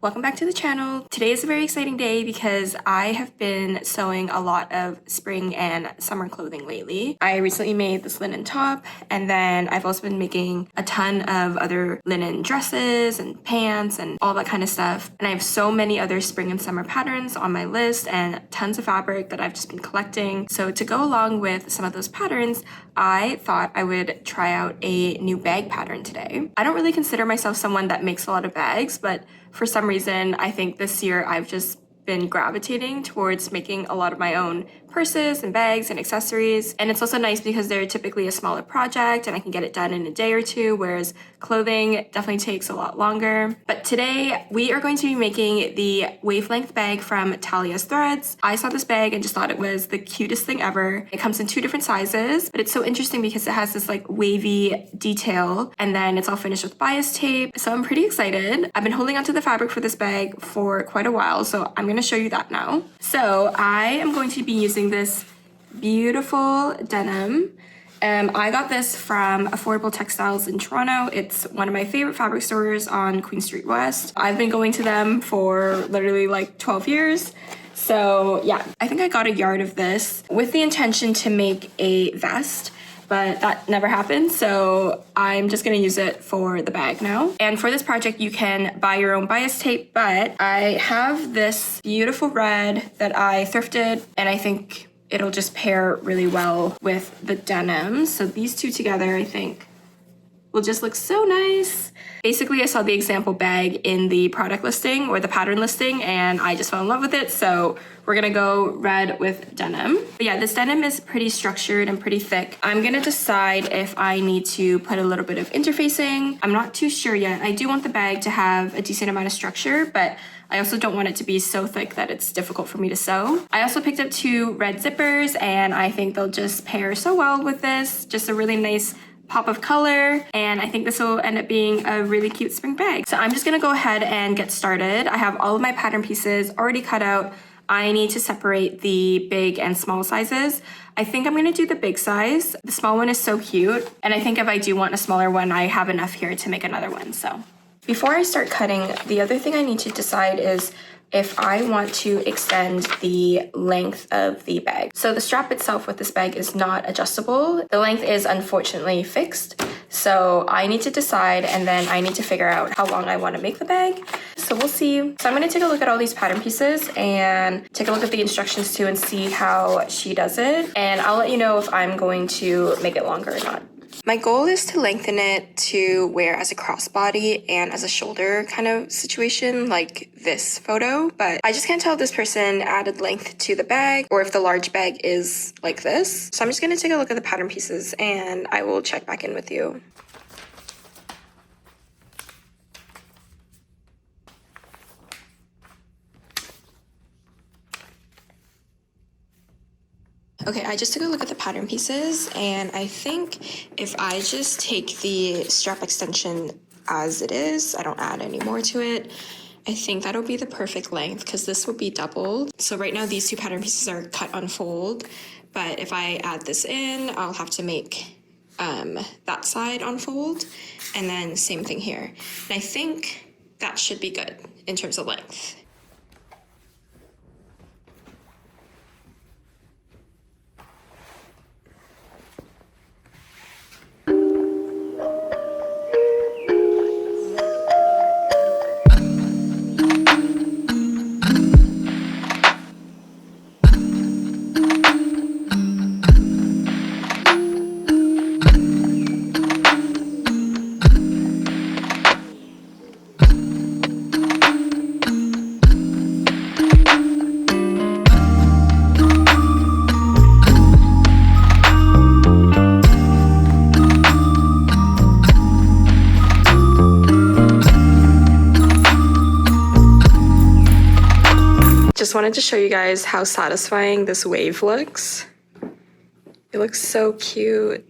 Welcome back to the channel. Today is a very exciting day because I have been sewing a lot of spring and summer clothing lately. I recently made this linen top, and then I've also been making a ton of other linen dresses and pants and all that kind of stuff. And I have so many other spring and summer patterns on my list and tons of fabric that I've just been collecting. So to go along with some of those patterns, I thought I would try out a new bag pattern today. I don't really consider myself someone that makes a lot of bags, but for some reason, I think this year I've just been gravitating towards making a lot of my own purses and bags and accessories. And it's also nice because they're typically a smaller project and I can get it done in a day or two, whereas clothing definitely takes a lot longer. But today we are going to be making the Wavelength bag from Thalia's Threads. I saw this bag and just thought it was the cutest thing ever. It comes in 2 different sizes, but it's so interesting because it has this like wavy detail and then it's all finished with bias tape. So I'm pretty excited. I've been holding onto the fabric for this bag for quite a while, so I'm going to show you that now. So I am going to be using this beautiful denim. I got this from Affordable Textiles in Toronto. It's one of my favorite fabric stores on Queen Street West. I've been going to them for literally like 12 years. So yeah, I think I got a yard of this with the intention to make a vest, but that never happened. So I'm just gonna use it for the bag now. And for this project, you can buy your own bias tape, but I have this beautiful red that I thrifted, and I think it'll just pair really well with the denim. So these two together, I think, will just look so nice. Basically, I saw the example bag in the product listing or the pattern listing, and I just fell in love with it. So we're gonna go red with denim. But yeah, this denim is pretty structured and pretty thick. I'm gonna decide if I need to put a little bit of interfacing. I'm not too sure yet. I do want the bag to have a decent amount of structure, but I also don't want it to be so thick that it's difficult for me to sew. I also picked up 2 red zippers, and I think they'll just pair so well with this. Just a really nice pop of color, and I think this will end up being a really cute spring bag. So I'm just gonna go ahead and get started. I have all of my pattern pieces already cut out. I need to separate the big and small sizes. I think I'm gonna do the big size. The small one is so cute, and I think if I do want a smaller one, I have enough here to make another one. So before I start cutting, the other thing I need to decide is if I want to extend the length of the bag. So the strap itself with this bag is not adjustable. The length is unfortunately fixed. So I need to decide, and then I need to figure out how long I want to make the bag. So we'll see. So I'm going to take a look at all these pattern pieces and take a look at the instructions too and see how she does it. And I'll let you know if I'm going to make it longer or not. My goal is to lengthen it to wear as a crossbody and as a shoulder kind of situation, like this photo, but I just can't tell if this person added length to the bag or if the large bag is like this. So I'm just gonna take a look at the pattern pieces and I will check back in with you. Okay, I just took a look at the pattern pieces, and I think if I just take the strap extension as it is, I don't add any more to it, I think that'll be the perfect length because this will be doubled. So right now these 2 pattern pieces are cut on fold, but if I add this in, I'll have to make that side on fold, and then same thing here. And I think that should be good in terms of length. Just wanted to show you guys how satisfying this wave looks. It looks so cute.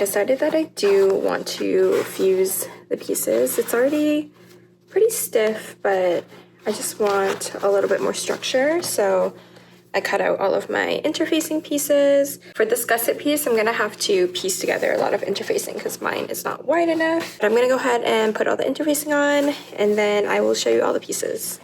decided that I do want to fuse the pieces. It's already pretty stiff, but I just want a little bit more structure. So I cut out all of my interfacing pieces. For this gusset piece, I'm gonna have to piece together a lot of interfacing because mine is not wide enough. But I'm gonna go ahead and put all the interfacing on, and then I will show you all the pieces.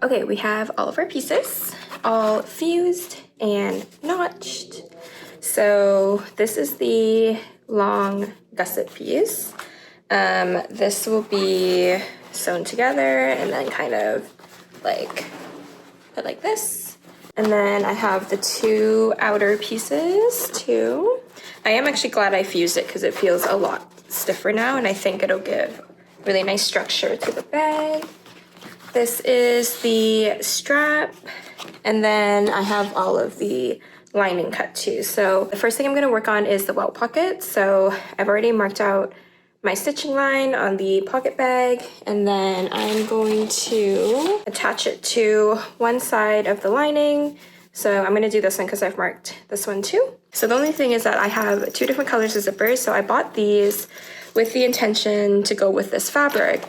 Okay, we have all of our pieces all fused and notched. So this is the long gusset piece. This will be sewn together and then kind of like put like this. And then I have the two outer pieces too. I am actually glad I fused it because it feels a lot stiffer now, and I think it'll give really nice structure to the bag. This is the strap, and then I have all of the lining cut too. So the first thing I'm going to work on is the welt pocket. So I've already marked out my stitching line on the pocket bag, and then I'm going to attach it to one side of the lining. So I'm going to do this one because I've marked this one too. So the only thing is that I have two different colors of zippers. So I bought these with the intention to go with this fabric.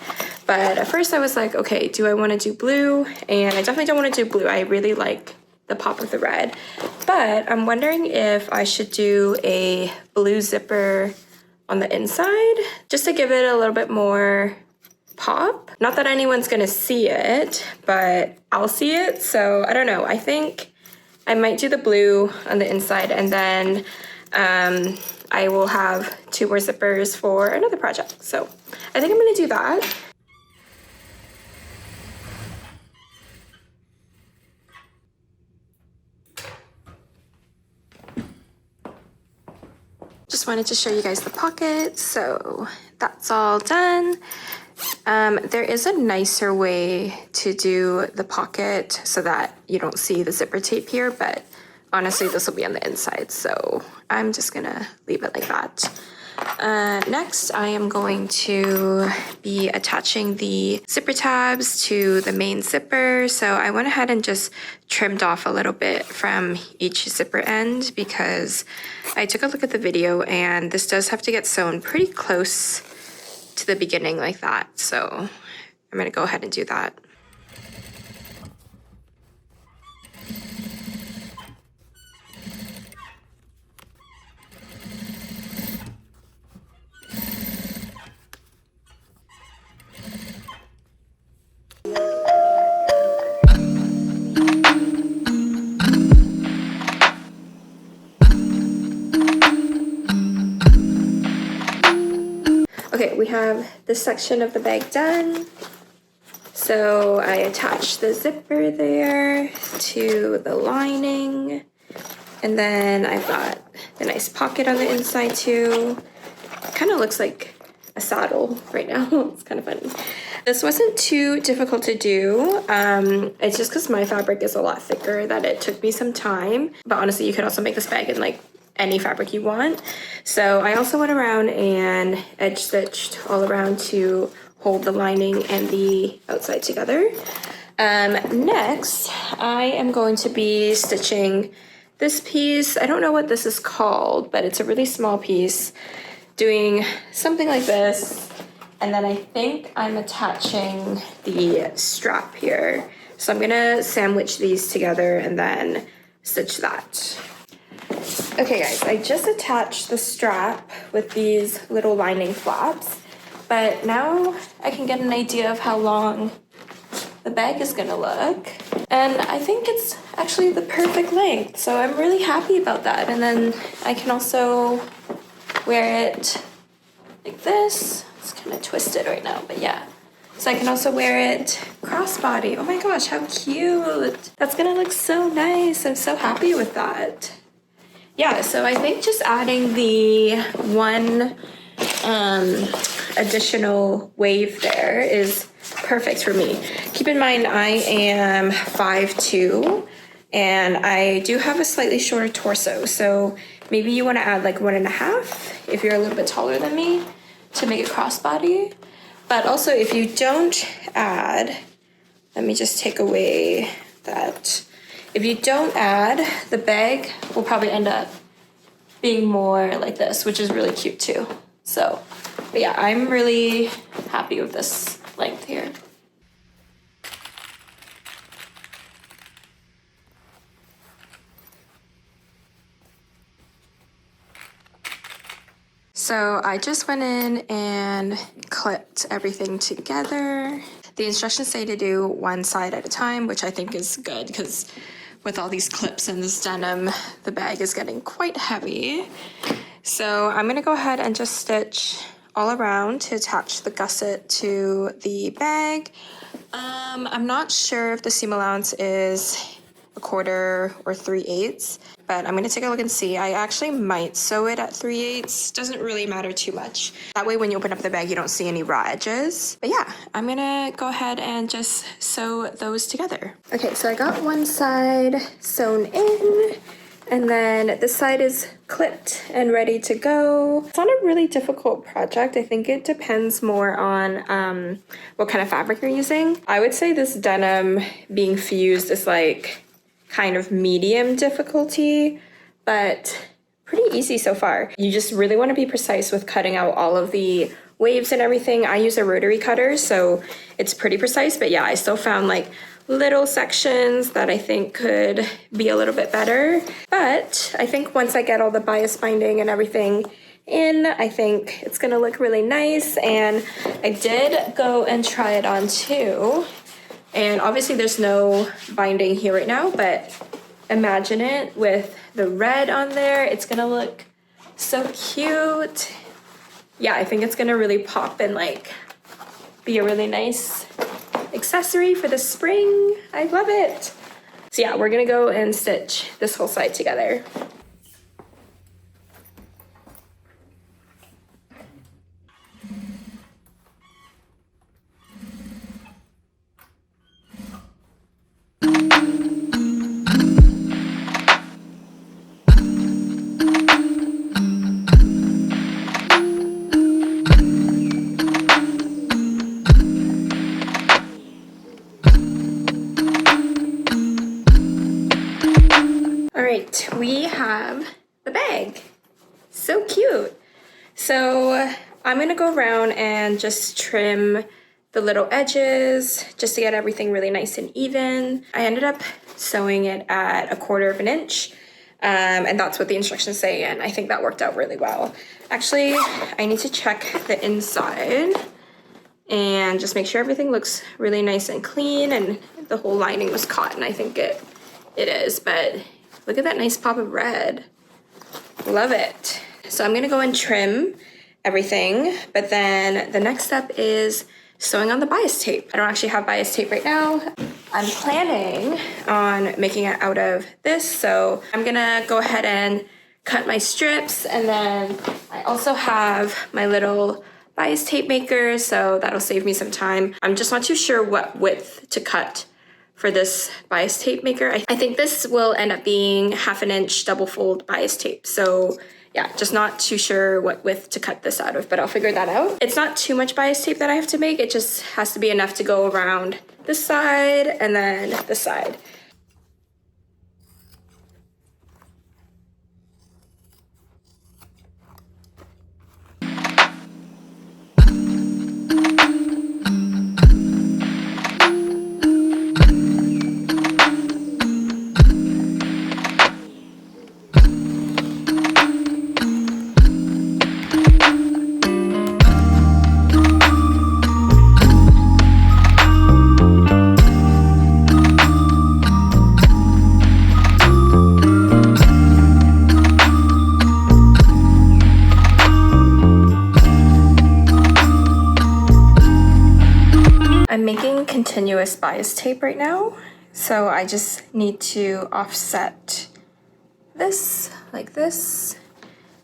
But at first I was like, okay, do I want to do blue? And I definitely don't want to do blue. I really like the pop of the red. But I'm wondering if I should do a blue zipper on the inside, just to give it a little bit more pop. Not that anyone's gonna see it, but I'll see it. So I don't know. I think I might do the blue on the inside, and then I will have two more zippers for another project. So I think I'm gonna do that. Just wanted to show you guys the pocket. So that's all done. There is a nicer way to do the pocket so that you don't see the zipper tape here, but honestly, this will be on the inside, so I'm just gonna leave it like that. Next, I am going to be attaching the zipper tabs to the main zipper. So I went ahead and just trimmed off a little bit from each zipper end because I took a look at the video and this does have to get sewn pretty close to the beginning like that. So I'm gonna go ahead and do that. Okay, we have this section of the bag done. So I attached the zipper there to the lining. And then I've got the nice pocket on the inside too. It kind of looks like a saddle right now. It's kind of funny. This wasn't too difficult to do. It's just because my fabric is a lot thicker that it took me some time. But honestly, you could also make this bag in like any fabric you want. So I also went around and edge stitched all around to hold the lining and the outside together. Next, I am going to be stitching this piece. I don't know what this is called, but it's a really small piece, doing something like this. And then I think I'm attaching the strap here. So I'm gonna sandwich these together and then stitch that. Okay guys, I just attached the strap with these little lining flaps, but now I can get an idea of how long the bag is gonna look. And I think it's actually the perfect length, so I'm really happy about that. And then I can also wear it like this. It's kind of twisted right now, but yeah. So I can also wear it crossbody. Oh my gosh, how cute. That's gonna look so nice. I'm so happy with that. Yeah, so I think just adding the one additional wave there is perfect for me. Keep in mind I am 5'2", and I do have a slightly shorter torso, so maybe you want to add like 1.5 if you're a little bit taller than me to make it crossbody. But also if you don't add, let me just take away that. If you don't add, the bag will probably end up being more like this, which is really cute too. So, but yeah, I'm really happy with this length here. So I just went in and clipped everything together. The instructions say to do one side at a time, which I think is good because with all these clips and this denim, the bag is getting quite heavy. So I'm gonna go ahead and just stitch all around to attach the gusset to the bag. I'm not sure if the seam allowance is 1/4 or 3/8, but I'm gonna take a look and see. I actually might sew it at 3/8. Doesn't really matter too much. That way when you open up the bag, you don't see any raw edges. But yeah, I'm gonna go ahead and just sew those together. Okay, so I got one side sewn in, and then this side is clipped and ready to go. It's not a really difficult project. I think it depends more on what kind of fabric you're using. I would say this denim being fused is like kind of medium difficulty, but pretty easy so far. You just really want to be precise with cutting out all of the waves and everything. I use a rotary cutter, so it's pretty precise, but yeah, I still found like little sections that I think could be a little bit better. But I think once I get all the bias binding and everything in, I think it's gonna look really nice. And I did go and try it on too. And obviously there's no binding here right now, but imagine it with the red on there. It's gonna look so cute. Yeah, I think it's gonna really pop and like be a really nice accessory for the spring. I love it. So yeah, we're gonna go and stitch this whole side together. We have the bag. So cute. So I'm gonna go around and just trim the little edges just to get everything really nice and even. I ended up sewing it at 1/4 inch, and that's what the instructions say, and I think that worked out really well. Actually, I need to check the inside and just make sure everything looks really nice and clean and the whole lining was cotton. I think it is, but look at that nice pop of red. Love it. So I'm gonna go and trim everything, but then the next step is sewing on the bias tape. I don't actually have bias tape right now. I'm planning on making it out of this, so I'm gonna go ahead and cut my strips, and then I also have my little bias tape maker, so that'll save me some time. I'm just not too sure what width to cut for this bias tape maker. I think this will end up being 1/2 inch double fold bias tape. So yeah, just not too sure what width to cut this out of, but I'll figure that out. It's not too much bias tape that I have to make. It just has to be enough to go around this side and then this side. I'm making continuous bias tape right now, so I just need to offset this like this,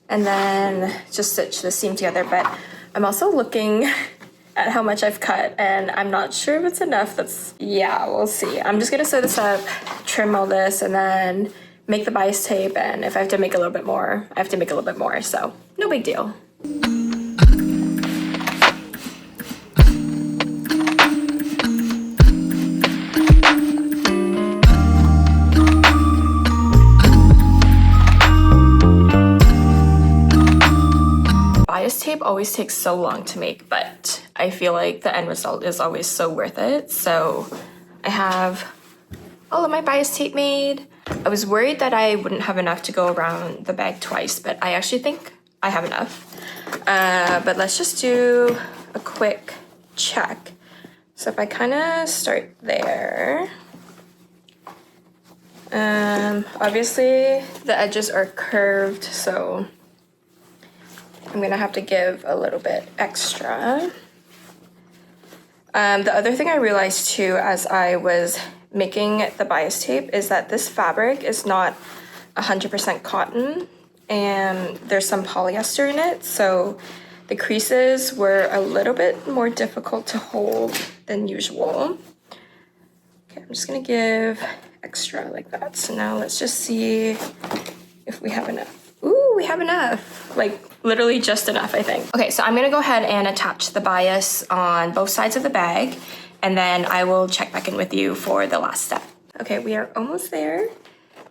and then just stitch the seam together. But I'm also looking at how much I've cut, and I'm not sure if it's enough. Yeah, we'll see. I'm just gonna sew this up, trim all this, and then make the bias tape, and if I have to make a little bit more, I have to make a little bit more, so no big deal. Bias tape always takes so long to make, but I feel like the end result is always so worth it. So I have all of my bias tape made. I was worried that I wouldn't have enough to go around the bag twice, but I actually think I have enough. But let's just do a quick check. So if I kind of start there, obviously the edges are curved, so I'm gonna have to give a little bit extra. The other thing I realized too as I was making the bias tape is that this fabric is not 100% cotton, and there's some polyester in it, so the creases were a little bit more difficult to hold than usual. Okay, I'm just gonna give extra like that. So now let's just see if we have enough. Ooh, we have enough. Like literally just enough, I think. Okay, so I'm gonna go ahead and attach the bias on both sides of the bag, and then I will check back in with you for the last step. Okay, we are almost there.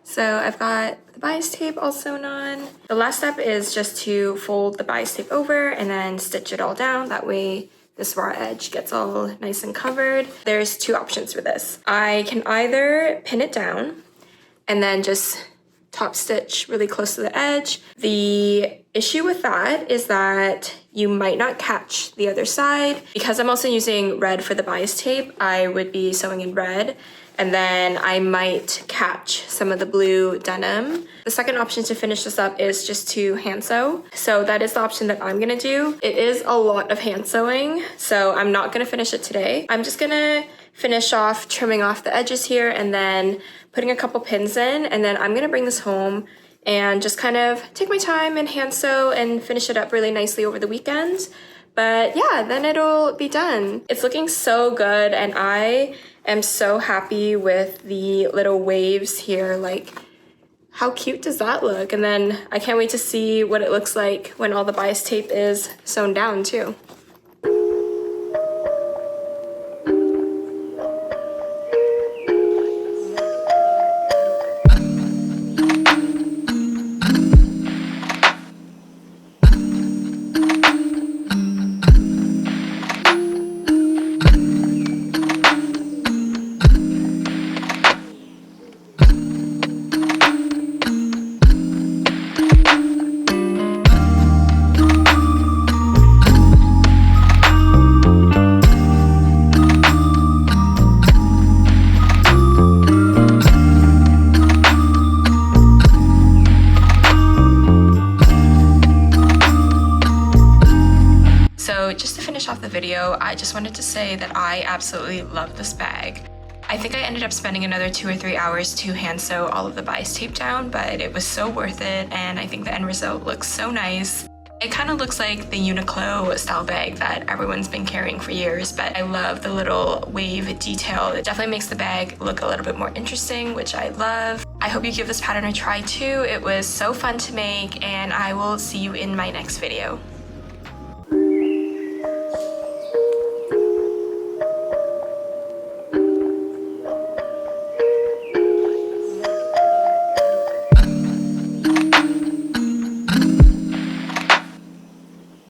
So I've got the bias tape all sewn on. The last step is just to fold the bias tape over and then stitch it all down. That way this raw edge gets all nice and covered. There's two options for this. I can either pin it down and then just top stitch really close to the edge. The issue with that is that you might not catch the other side. Because I'm also using red for the bias tape, I would be sewing in red, and then I might catch some of the blue denim. The second option to finish this up is just to hand sew. So that is the option that I'm gonna do. It is a lot of hand sewing, so I'm not gonna finish it today. I'm just gonna finish off trimming off the edges here and then putting a couple pins in, and then I'm gonna bring this home and just kind of take my time and hand sew and finish it up really nicely over the weekend. But yeah, then it'll be done. It's looking so good, and I am so happy with the little waves here. Like, how cute does that look? And then I can't wait to see what it looks like when all the bias tape is sewn down too. So just to finish off the video, I just wanted to say that I absolutely love this bag. I think I ended up spending another 2 or 3 hours to hand sew all of the bias tape down, but it was so worth it, and I think the end result looks so nice. It kind of looks like the Uniqlo style bag that everyone's been carrying for years, but I love the little wave detail. It definitely makes the bag look a little bit more interesting, which I love. I hope you give this pattern a try too. It was so fun to make, and I will see you in my next video.